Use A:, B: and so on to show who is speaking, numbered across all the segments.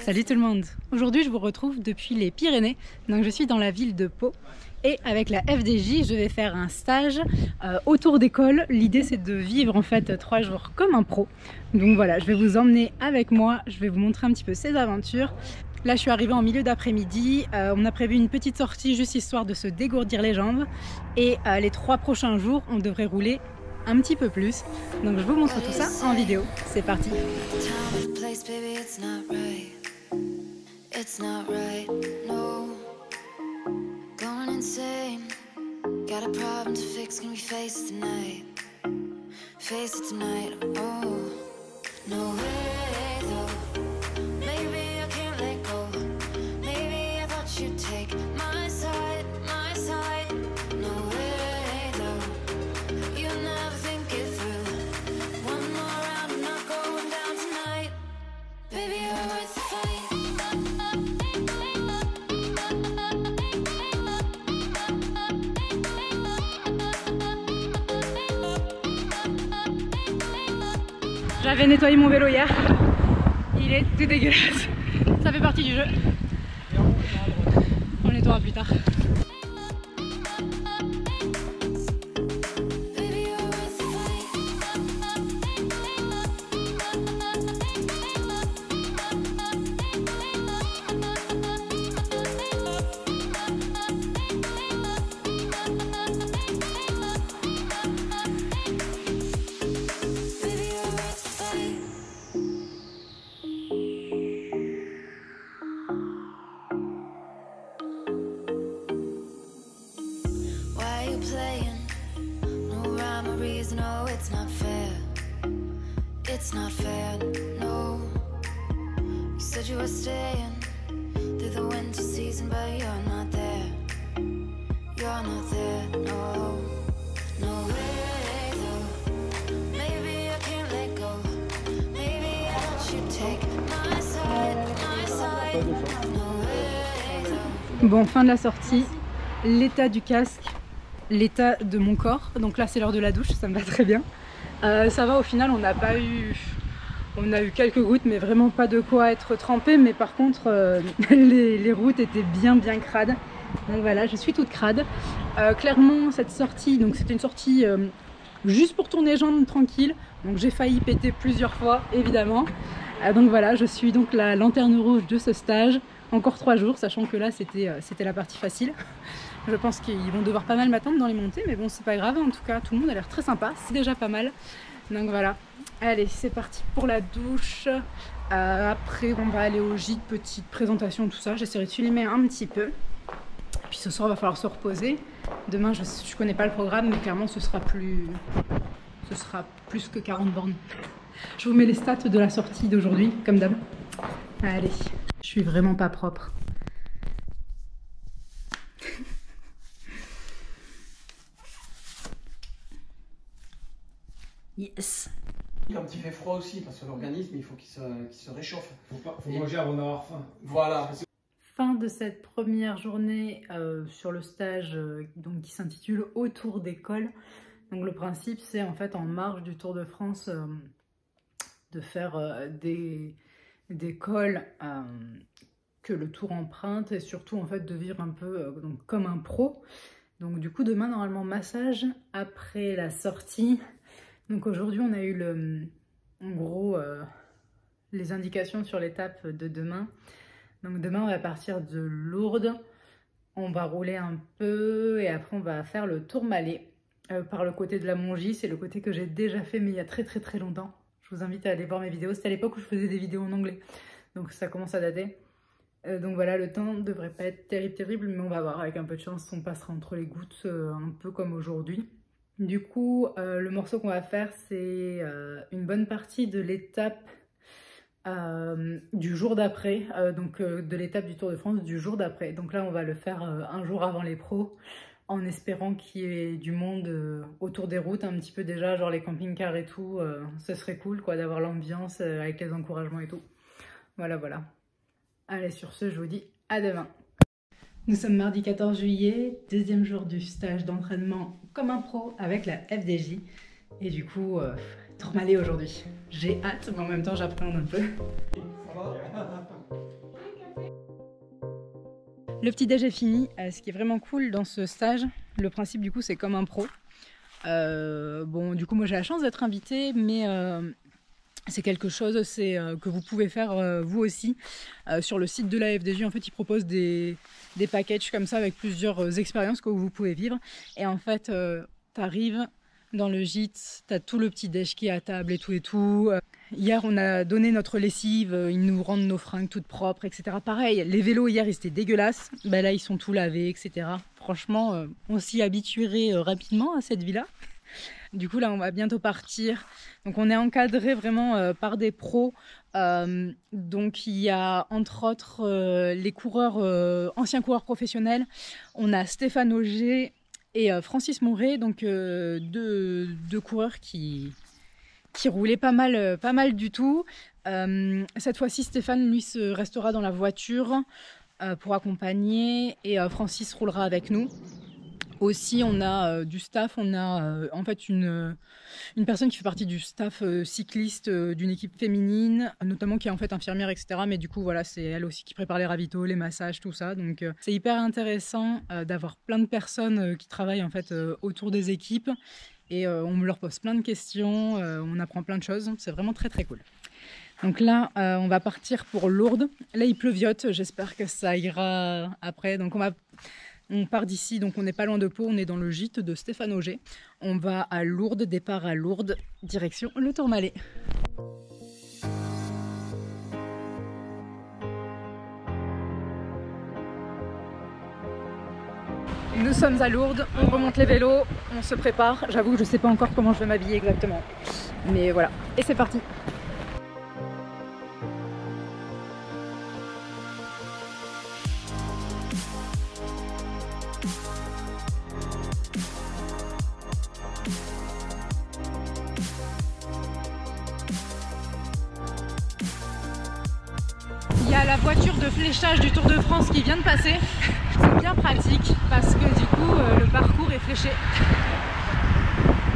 A: Salut tout le monde. Aujourd'hui je vous retrouve depuis les Pyrénées, donc je suis dans la ville de Pau et avec la FDJ je vais faire un stage autour d'école. L'idée c'est de vivre en fait 3 jours comme un pro, donc voilà, je vais vous emmener avec moi, je vais vous montrer un petit peu ces aventures. Là je suis arrivée en milieu d'après-midi, on a prévu une petite sortie juste histoire de se dégourdir les jambes et les 3 prochains jours on devrait rouler un petit peu plus, donc je vous montre tout ça en vidéo. C'est parti.
B: It's not right, no. Going insane. Got a problem to fix, can we face it tonight? Face it tonight, oh. No way though. Maybe I can't let go. Maybe I thought you'd take my side, my side. No way though. You never think it through. One more round, I'm not going down tonight. Baby, you're worth the fight.
A: J'avais nettoyé mon vélo hier, il est tout dégueulasse, ça fait partie du jeu, on le nettoiera plus tard.
B: No, it's not fair. It's not fair, no. You said you were staying through the winter season, but you're not there. You're not there, no. No way though. Maybe I can't let go. Maybe I thought you'd take my side, my side. No way though.
A: Bon, fin de la sortie, l'état du casque, l'état de mon corps, donc là c'est l'heure de la douche, ça me va très bien. Ça va, au final on a eu quelques gouttes mais vraiment pas de quoi être trempé, mais par contre les routes étaient bien crades, donc voilà, je suis toute crade. Clairement cette sortie, donc c'était une sortie juste pour tourner les jambes tranquille, donc j'ai failli péter plusieurs fois évidemment. Donc voilà, je suis donc la lanterne rouge de ce stage, encore 3 jours, sachant que là c'était la partie facile. Je pense qu'ils vont devoir pas mal m'attendre dans les montées, mais bon c'est pas grave, en tout cas tout le monde a l'air très sympa, c'est déjà pas mal. Donc voilà, allez c'est parti pour la douche. Après on va aller au gîte, petite présentation, tout ça, j'essaierai de filmer un petit peu. Puis ce soir il va falloir se reposer. Demain je connais pas le programme, mais clairement ce sera plus que 40 bornes. Je vous mets les stats de la sortie d'aujourd'hui, comme d'hab. Allez, je suis vraiment pas propre. Yes.
C: Quand il fait froid aussi, parce que l'organisme il faut qu'il se réchauffe.
D: Faut manger avant d'avoir faim.
C: Voilà.
A: Fin de cette première journée sur le stage donc, qui s'intitule Autour d'école. Donc le principe c'est en fait en marge du Tour de France de faire des cols que le Tour emprunte et surtout en fait de vivre un peu donc, comme un pro. Donc du coup demain normalement massage après la sortie. Donc aujourd'hui on a eu en gros les indications sur l'étape de demain. Donc demain on va partir de Lourdes, on va rouler un peu et après on va faire le Tourmalet par le côté de la Mongie. C'est le côté que j'ai déjà fait mais il y a très longtemps. Je vous invite à aller voir mes vidéos, c'était à l'époque où je faisais des vidéos en anglais, donc ça commence à dater. Donc voilà, le temps devrait pas être terrible, mais on va voir, avec un peu de chance on passera entre les gouttes un peu comme aujourd'hui. Du coup, le morceau qu'on va faire, c'est une bonne partie de l'étape du jour d'après, donc de l'étape du Tour de France du jour d'après. Donc là, on va le faire un jour avant les pros, en espérant qu'il y ait du monde autour des routes, un petit peu déjà, genre les camping-cars et tout. Ce serait cool, quoi, d'avoir l'ambiance avec les encouragements et tout. Voilà. Allez, sur ce, je vous dis à demain. Nous sommes mardi 14 juillet, deuxième jour du stage d'entraînement comme un pro avec la FDJ. Et du coup, Tourmalet aujourd'hui. J'ai hâte, mais en même temps j'appréhende un peu.
C: Ça va ?
A: Le petit déj est fini. Ce qui est vraiment cool dans ce stage, le principe du coup c'est comme un pro. Bon du coup moi j'ai la chance d'être invitée, mais c'est quelque chose que vous pouvez faire vous aussi. Sur le site de la FDJ, en fait ils proposent des packages comme ça avec plusieurs expériences que vous pouvez vivre. Et en fait t'arrives dans le gîte, t'as tout le petit déj qui est à table et tout. Hier on a donné notre lessive, ils nous rendent nos fringues toutes propres, etc. Pareil, les vélos hier ils étaient dégueulasses, ben là ils sont tout lavés, etc. Franchement on s'y habituerait rapidement à cette vie-là. Du coup là on va bientôt partir. Donc on est encadré vraiment par des pros. Donc il y a entre autres les coureurs, anciens coureurs professionnels. On a Stéphane Auger et Francis Monret, donc deux coureurs qui roulait pas mal du tout. Cette fois-ci, Stéphane, lui, restera dans la voiture pour accompagner et Francis roulera avec nous. Aussi, on a du staff, on a en fait une personne qui fait partie du staff cycliste d'une équipe féminine, notamment qui est en fait infirmière, etc. Mais du coup, voilà, c'est elle aussi qui prépare les ravitaux, les massages, tout ça. Donc, c'est hyper intéressant d'avoir plein de personnes qui travaillent en fait autour des équipes. Et on leur pose plein de questions, on apprend plein de choses, c'est vraiment très très cool. Donc là, on va partir pour Lourdes. Là, il pleuviote, j'espère que ça ira après. Donc on part d'ici, donc on n'est pas loin de Pau, on est dans le gîte de Stéphane Auger. On va à Lourdes, départ à Lourdes, direction le Tourmalet. Nous sommes à Lourdes, on remonte les vélos, on se prépare. J'avoue que je ne sais pas encore comment je vais m'habiller exactement. Mais voilà, et c'est parti. Il y a la voiture de fléchage du Tour de France qui vient de passer. C'est bien pratique parce que du coup le parcours est fléché.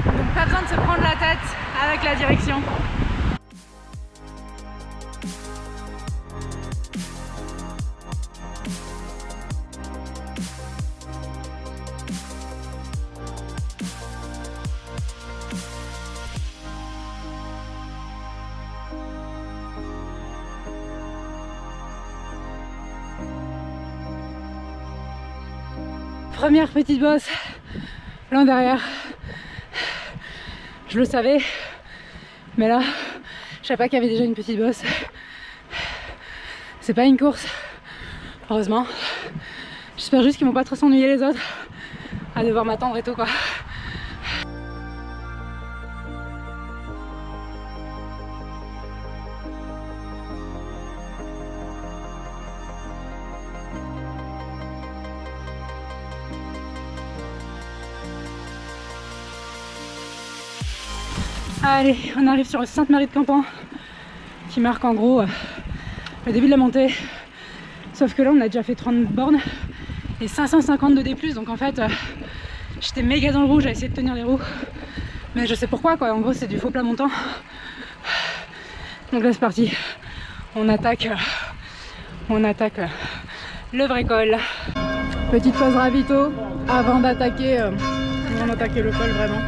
A: Donc pas besoin de se prendre la tête avec la direction. Première petite bosse, loin derrière. Je le savais, mais là, je savais pas qu'il y avait déjà une petite bosse. C'est pas une course, heureusement. J'espère juste qu'ils vont pas trop s'ennuyer les autres à devoir m'attendre et tout quoi. Allez, on arrive sur Sainte-Marie de Campan qui marque en gros le début de la montée. Sauf que là on a déjà fait 30 bornes et 550 de D+, donc en fait j'étais méga dans le rouge à essayer de tenir les roues. Mais je sais pourquoi quoi, en gros c'est du faux plat montant. Donc là c'est parti, on attaque le vrai col. Petite pause ravito avant d'attaquer le col vraiment.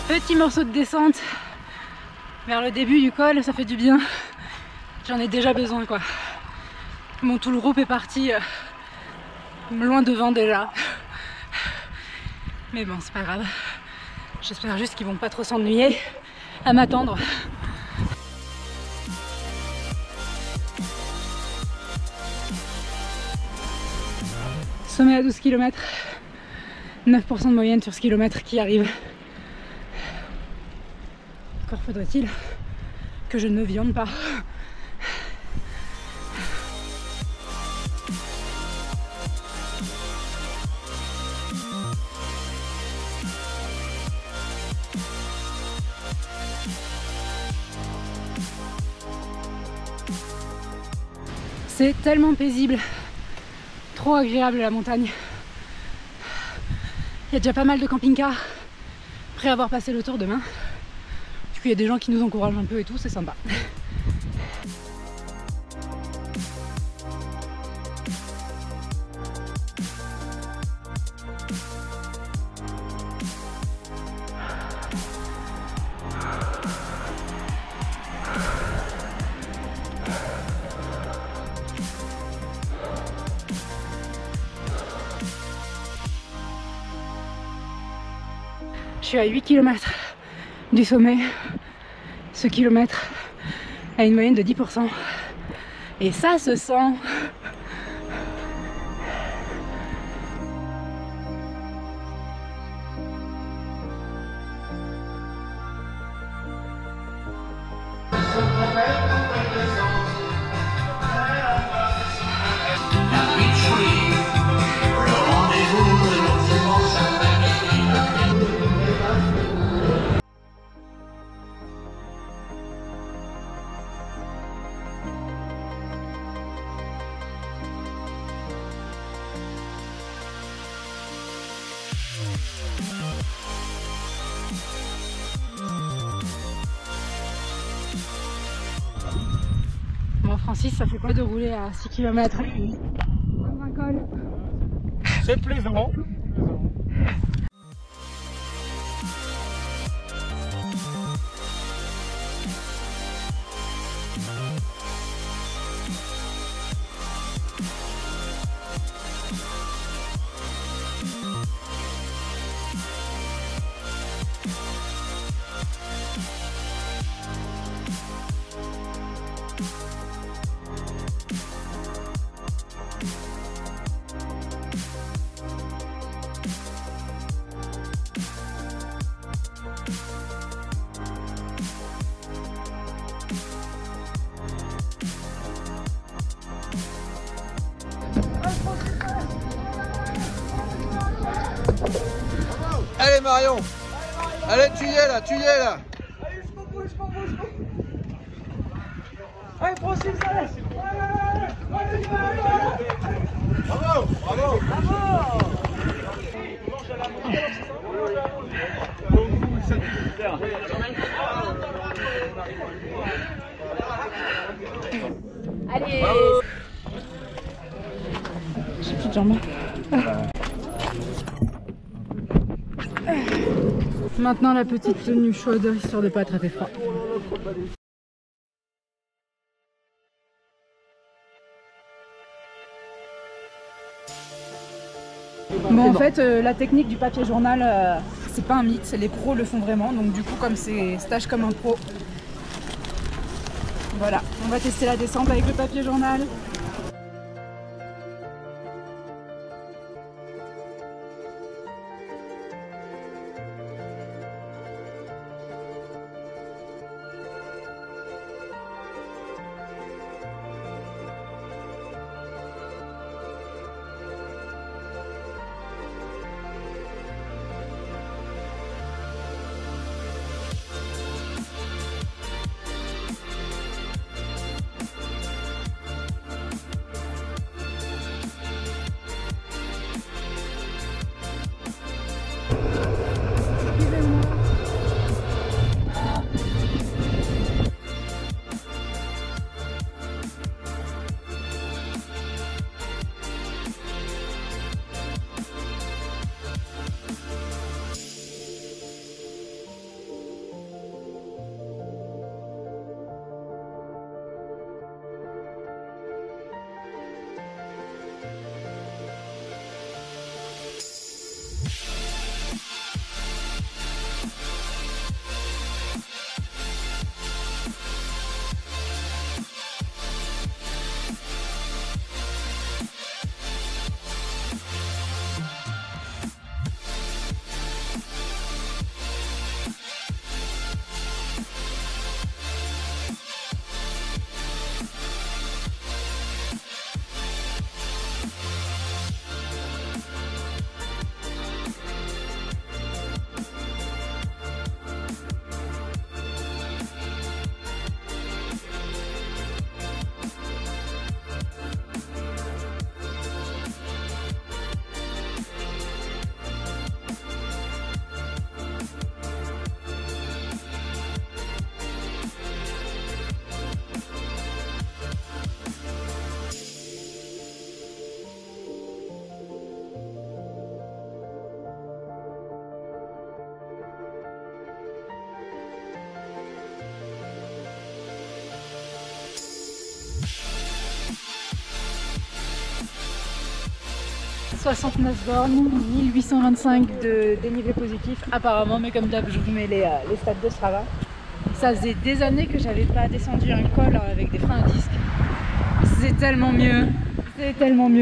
A: Petit morceau de descente vers le début du col, ça fait du bien. J'en ai déjà besoin quoi. Bon, tout le groupe est parti loin devant déjà. Mais bon, c'est pas grave. J'espère juste qu'ils vont pas trop s'ennuyer à m'attendre. Sommet à 12 km. 9% de moyenne sur ce kilomètre qui arrive. Encore faudrait-il que je ne me viande pas. C'est tellement paisible, trop agréable la montagne. Il y a déjà pas mal de camping-cars après avoir passé le tour demain. Du coup il y a des gens qui nous encouragent un peu et tout, c'est sympa. Je suis à 8 km du sommet. Ce kilomètre a une moyenne de 10%. Et ça se sent. Bon Francis, ça fait quoi de rouler à 6 km dans un col?
D: C'est plaisant.
E: Allez Marion, allez tu y es là, tu y es là.
C: Allez jusqu'au bout, jusqu'au bout, jusqu'au bout. Allez Francis, allez.
E: Bravo, bravo.
A: Allez. J'ai plus de jambes. Maintenant la petite tenue chaude, histoire de pas attraper froid. Bon en fait la technique du papier journal c'est pas un mythe, les pros le font vraiment, donc du coup comme c'est stage comme un pro, voilà, on va tester la descente avec le papier journal. 69 bornes, 1825 de dénivelé positif apparemment, mais comme d'hab je vous mets les stats de Strava. Ça faisait des années que j'avais pas descendu un col avec des freins à disque. C'est tellement mieux,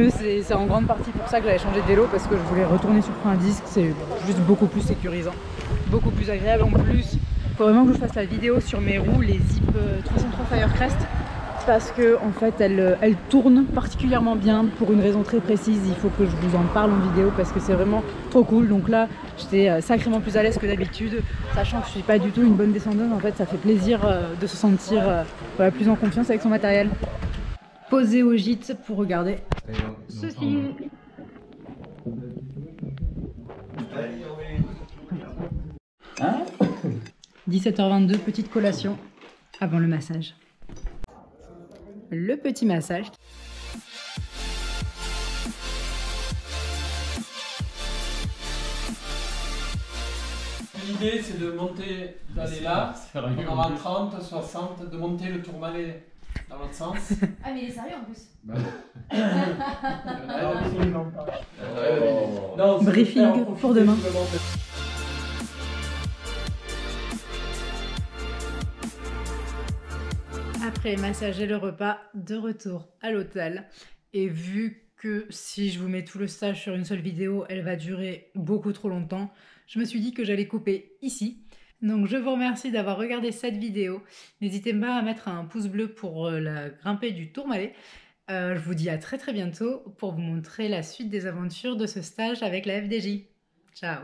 A: c'est en grande partie pour ça que j'avais changé de vélo, parce que je voulais retourner sur frein à disque, c'est juste beaucoup plus sécurisant, beaucoup plus agréable. En plus, il faut vraiment que je fasse la vidéo sur mes roues, les Zip 303 Firecrest, parce que en fait elles tournent particulièrement bien pour une raison très précise. Il faut que je vous en parle en vidéo parce que c'est vraiment trop cool. Donc là j'étais sacrément plus à l'aise que d'habitude, sachant que je suis pas du tout une bonne descendeuse. En fait ça fait plaisir de se sentir voilà, plus en confiance avec son matériel. Posé au gîte pour regarder ceci. 17h22, petite collation avant le massage. Le petit massage.
C: L'idée c'est de monter, d'aller là, on aura 30, 60, de monter le tourmalet dans l'autre sens.
F: Ah mais il est sérieux en plus.
C: Non,
A: briefing pour demain. Après massage et le repas, de retour à l'hôtel. Et vu que si je vous mets tout le stage sur une seule vidéo, elle va durer beaucoup trop longtemps, je me suis dit que j'allais couper ici. Donc je vous remercie d'avoir regardé cette vidéo. N'hésitez pas à mettre un pouce bleu pour la grimper du Tourmalet. Je vous dis à très bientôt pour vous montrer la suite des aventures de ce stage avec la FDJ. Ciao!